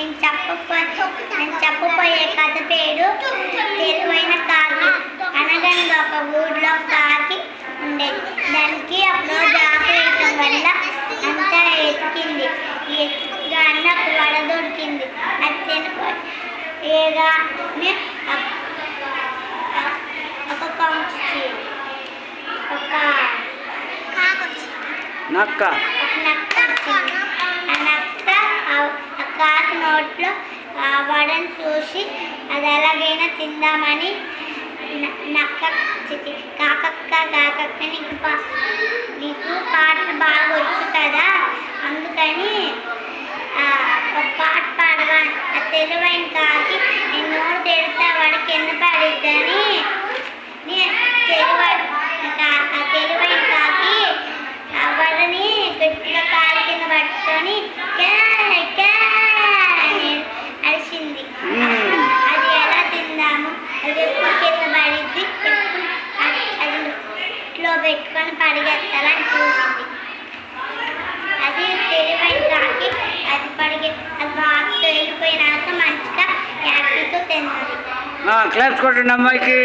నేను చెప్పబోయే కథ పేరు తెలివైన కాకి. అనగనగా ఒక ఊళ్ళో కాకి ఉండేది. దానికి అప్పుడు ఆకలి వేయటం వల్ల అంతా ఎక్కింది. ఎక్కగానే ఒక వడ దొరికింది. అది తినగానే ఒక నక్క వచ్చింది. ఆ నక్క ఆ కాకి నోట్లో ఆ వడను చూసి అది ఎలాగైనా తిందామని నక్క కాకక్క నీకు పాటలు బాగా వచ్చు కదా, అందుకని ఒక పాట పాడగా ఆ తెలివైన కాకి నేను నోరు తెరిస్తే వాడికి కింద పడిద్దని ఆ తెలివైన కాకి ఆ వడని గట్టిగా కాలి కింద పట్టుకొని అరిచింది. అది ఎలా తిందాము, అది ఎప్పుడు కింద పడిద్ది, ఎప్పుడు అది ఇంట్లో పెట్టుకొని పరిగెత్తాలని చూసింది. అది తెలివైన కాకి అది బాగా వెళ్ళిపోయినాక మంచిగా హ్యాపీతో తిన్నది. క్లాప్స్ కొట్టండి అమ్మాయికి.